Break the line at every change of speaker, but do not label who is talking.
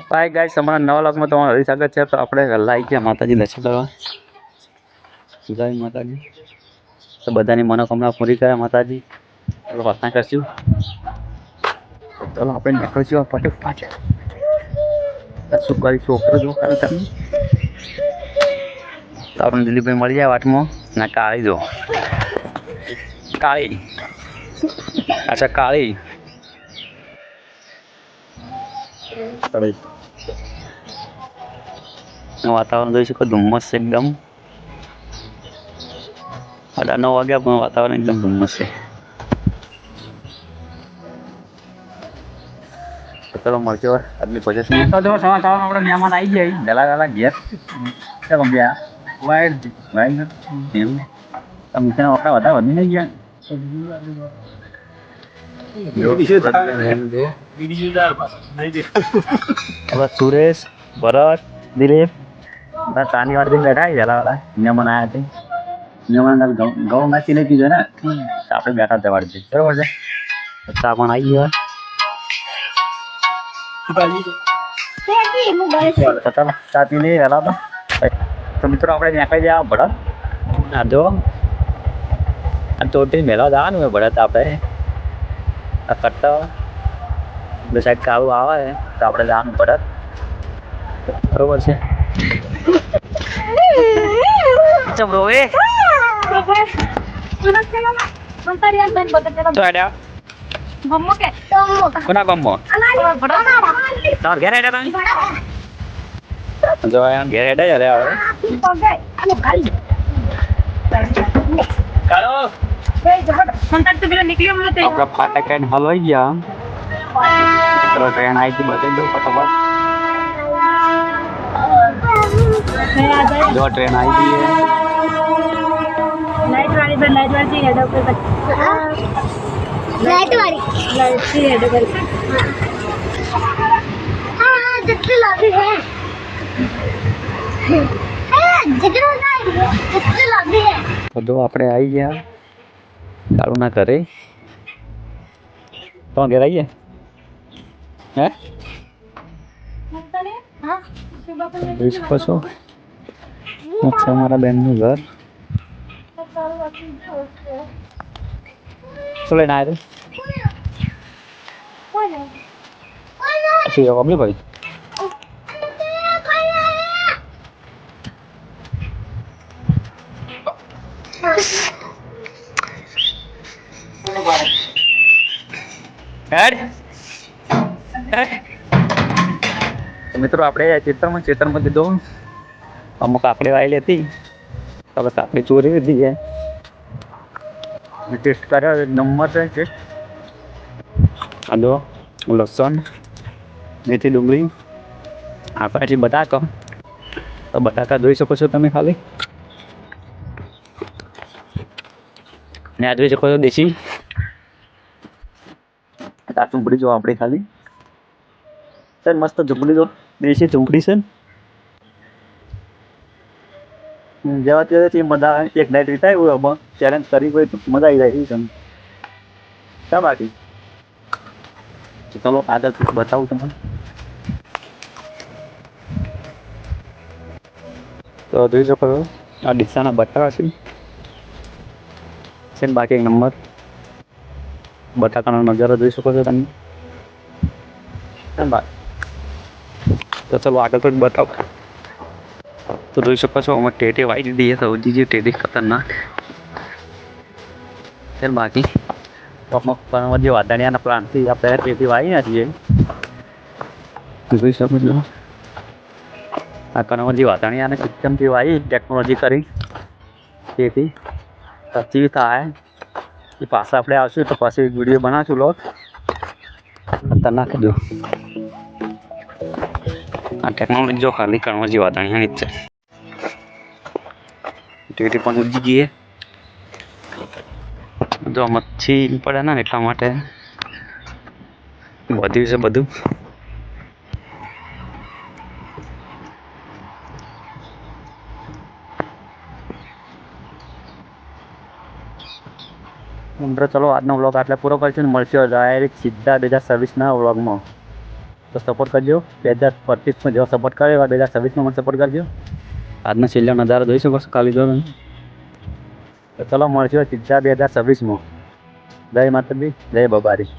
ભાઈ ગાઈસ તમારા નવા વ્લોગમાં તમારું હરી સ્વાગત છે. તો આપણે વહેલા આવી ગયા માતાજી દર્શન કરવા. જય માતાજી. તો બધાની મનોકામના પૂરી કરે માતાજી. આપણે પ્રાર્થના કરશું. ચાલો આપણે નીકળશું ફટાફટ. શું કરી છોકરો જો કરે તમે તો આપણે દિલીપભાઈ મળી જાય વાટમાં ના કાળી જો કાળી અચ્છા કાળી વાતાવરણ જોઈ શકો ધુમ્મસ છે એકદમ 9:30 વાગ્યા પણ વાતાવરણ એકદમ ધુમ્મસ છે. ચલો મળશે આદમી પહોંચે તો જો સવાર આપણે મહેમાન આવી જાય વહેલા ઘેર કેમ ગયા વાઈટ એમ તમે ત્યાં આપણા વધારે વધી નહીં ગયા સુરેશ ભરત દિલીપ ચાની વાર બેઠા વહેલા મહેમાન આવ્યા છે. મહેમાન ઘઉં નાખી લઈ દીધો ને આપણે બેઠા જવાડી દઈએ બરોબર છે. ચા પણ આવી ગયા ચા પી લઈએ વહેલા તો મિત્રો આપણે નીકળી જાય ભરત આ જો આ ચોથી મેળા જવાનું હોય ભરત આપણે આ કરતા સાઈડ કાળું આવે તો આપણે જવાનું ભરત બરોબર છે. ચમરો એ કોના ગમો તમારે ઘેર હેડ્યા તમે જો ઘેર હેડ્યા અરે આવે આપણા ફાટા કઈ હલવાઈ ગયા ટ્રેન આવી હતી બતાવી દઉં ફટાફટ જો ટ્રેન આવી ગઈ
लाइट वाली हेड ऊपर लाइट की हेड ऊपर हां जितने लॉबी है जितने लॉबी है
તો જો આપણે આવી ગયા કાળુના ઘરે તો ઘેર આવીએ હે જોઈ શકો છો અમારા બેનનું ઘર શું લઈને આવ્યા શું અમલી ભાઈ મિત્રો આપણે ચેતરમાં કીધું અમુક કાકડી વાયેલી હતી હવે કાકડી ચોરી લીધી છે ટેસ્ટ કર્યો નંબર છે ટેસ્ટ આદો લસણ મેથી ડુંગળી આપણાથી બટાકા તો બટાકા જોઈ શકો છો તમે ખાલી ને આ જોઈ શકો છો દેશી આ ચૂંપડી જો આપણી ખાલી સર મસ્ત ઝૂંપડી જો દેશી ઝૂંપડી છે જેવા તે મજા એક નાઇટ વિતાય હોય ચેલેન્જ કરી હોય તો મજા આવી જાય છે શા બાકી ચલો આગળ બતાવું તમને તો જોઈ શકો છો આ ડીસાના બટાકા છે બાકી એક નંબર બટાકાનો નજારો જોઈ શકો છો તમે તો ચલો આગળ તો બતાવો તો જોઈ શકો છો અમે ટેટી વાઈ દીધી છે સૌથી જે ટેટી ખતરનાક છે બાકી અમુક જે વાદળિયાના પ્લાન્ટથી આપણે ટેટી વાવી નાખીએ જોઈ શકો છો આ કનવરજી વાદળિયાને સિસ્ટમથી વાવી ટેકનોલોજી કરી ટેટી સચી થાય એ પાછા આપણે આવશું તો પછી વિડીયો બનાવશું લોક ખતરનાક જો આ ટેકનોલોજી જો ખાલી કનવરજી વાદળિયાની જ છે ટેટી પણ ઉજી ગઈ જો મચ્છી પડે ને એટલા માટે વધ્યું છે બધું મિત્રો ચલો આજનો વ્લોગ આટલે પૂરો કરીશું મળશે ડાયરેક્ટ સીધા 2026ના વ્લોગમાં તો સપોર્ટ કરજો. 2025માં જેવો સપોર્ટ કર્યો એવા 2026માં મને સપોર્ટ કરજો. આજનો છેલ્લો નજારો જોઈ શકો છો ખાલી જો તમે. તો ચલો મળશું સીધા 2026માં. જય માતાજી, જય બબારી.